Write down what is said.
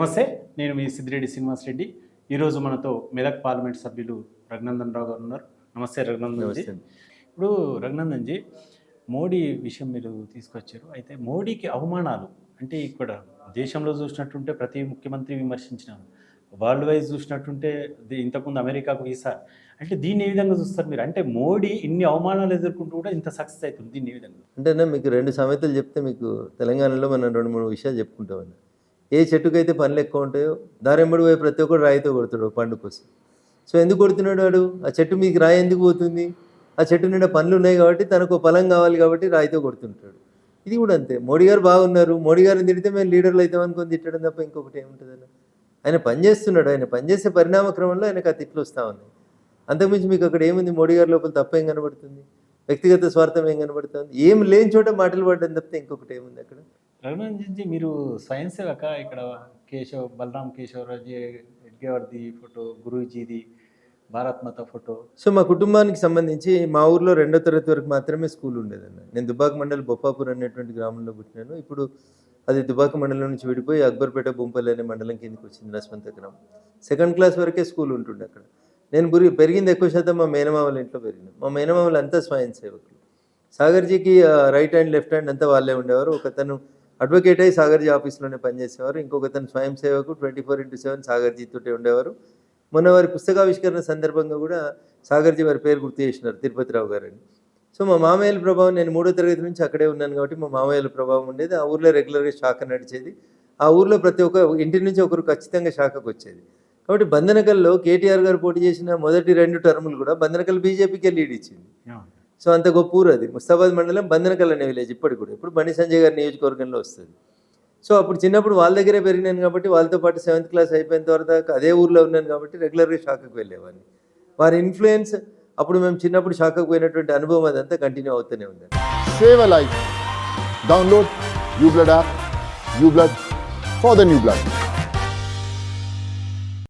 నమస్తే, నేను మీ సిద్దిరెడ్డి శ్రీనివాస్ రెడ్డి. ఈరోజు మనతో మెదక్ పార్లమెంట్ సభ్యులు రఘునందన్ రావు గారు ఉన్నారు. నమస్తే రఘునందన్ జీ. ఇప్పుడు రఘునందన్ జీ, మోడీ విషయం మీరు తీసుకొచ్చారు. అయితే మోడీకి అవమానాలు అంటే ఇక్కడ దేశంలో చూసినట్టుంటే ప్రతి ముఖ్యమంత్రి విమర్శించినారు, వరల్డ్ వైజ్ చూసినట్టుంటే ఇంతకుముందు అమెరికాకు వీసా, అంటే దీన్ని ఏ విధంగా చూస్తారు మీరు? అంటే మోడీ ఇన్ని అవమానాలు ఎదుర్కొంటూ కూడా ఇంత సక్సెస్ అవుతుంది, దీన్ని ఏ విధంగా? అంటే మీకు 2 సామెతలు చెప్తే మీకు తెలంగాణలో మనం 2-3 విషయాలు చెప్పుకుంటామని. ఏ చెట్టుకైతే పనులు ఎక్కువ ఉంటాయో దారెంబడి పోయి ప్రతి ఒక్కరు రాయితో కొడుతాడు పండు కోసం. సో ఎందుకు కొడుతున్నాడు వాడు? ఆ చెట్టు మీకు రాయి ఎందుకు పోతుంది? ఆ చెట్టు నిండా పనులు ఉన్నాయి కాబట్టి తనకు ఫలం కావాలి కాబట్టి రాయితో కొడుతుంటాడు. ఇది కూడా అంతే. మోడీ గారు బాగున్నారు, మోడీ గారిని తిడితే మేము లీడర్లు అవుతామనుకొని తిట్టడం తప్ప ఇంకొకటి ఏముంటుందని. ఆయన పనిచేస్తున్నాడు, ఆయన పనిచేసే పరిణామ క్రమంలో ఆయనకు ఆ తిట్లు వస్తూ ఉన్నాయి. అంతకుమించి మీకు అక్కడ ఏముంది? మోడీ గారి లోపల తప్ప ఏం కనబడుతుంది? వ్యక్తిగత స్వార్థం ఏం కనబడుతుంది? ఏం లేని చోట మాటలు పడ్డం తప్పితే ఇంకొకటి ఏముంది అక్కడ? రఘునందన్ జీ, మీరు స్వయం సేవక. ఇక్కడ బలరాం కేశవరాజు ఎడ్గేవారిది ఫోటో, గురూజీది, భారత్ మాత ఫోటో. సో మా కుటుంబానికి సంబంధించి మా ఊర్లో 2వ తరగతి వరకు మాత్రమే స్కూల్ ఉండేదన్న. నేను దుబాక మండలి బొప్పాపూర్ అనేటువంటి గ్రామంలో పుట్టినాను. ఇప్పుడు అది దుబాక మండలం నుంచి విడిపోయి అక్బర్పేట బొంపల్లి అనే మండలం కిందకి వచ్చింది, లస్మంత గ్రామం. 2nd క్లాస్ వరకే స్కూల్ ఉంటుండే అక్కడ. నేను పెరిగింది ఎక్కువ శాతం మా మేనమామల ఇంట్లో పెరిగినాను. మా మేనమామలు అంతా స్వయం సేవకులు. సాగర్జీకి రైట్ హ్యాండ్ లెఫ్ట్ హ్యాండ్ అంతా వాళ్ళే ఉండేవారు. ఒకతను అడ్వకేట్ అయ్యి సాగర్జీ ఆఫీస్లోనే పనిచేసేవారు. ఇంకొకతను స్వయం సేవకు 24/7 సాగర్జీతోటే ఉండేవారు. మొన్న వారి పుస్తకావిష్కరణ సందర్భంగా కూడా సాగర్జీ వారి పేరు గుర్తు చేసినారు, తిరుపతిరావు గారని. సో మా మామయ్యల ప్రభావం, నేను 3వ తరగతి నుంచి అక్కడే ఉన్నాను కాబట్టి మా మామయ్యల ప్రభావం ఉండేది. ఆ ఊర్లో రెగ్యులర్గా శాఖ నడిచేది. ఆ ఊర్లో ప్రతి ఒక్క ఇంటి నుంచి ఒకరు ఖచ్చితంగా శాఖకు వచ్చేది. కాబట్టి బంధనకల్లో కేటీఆర్ గారు పోటీ చేసిన మొదటి 2 టర్ములు కూడా బంధనకల్ బీజేపీకే లీడ్ ఇచ్చింది. సో అంత గొప్ప ఊరు అది. ముస్తాబాద్ మండలం బంధనకల్ అనే విలేజ్ ఇప్పటికి కూడా. ఇప్పుడు బండి సంజయ్ గారి నియోజకవర్గంలో వస్తుంది. సో అప్పుడు చిన్నప్పుడు వాళ్ళ దగ్గరే పెరిగినాను కాబట్టి వాళ్ళతో పాటు 7th క్లాస్ అయిపోయిన తర్వాత అదే ఊర్లో ఉన్నాను కాబట్టి రెగ్యులర్గా శాఖకు వెళ్ళేవాడిని. వారి ఇన్ఫ్లుయెన్స్, అప్పుడు మేము చిన్నప్పుడు శాఖకు పోయినటువంటి అనుభవం అదంతా కంటిన్యూ అవుతూనే ఉంది. Save a life. Download uBlood app. uBlood for the new blood.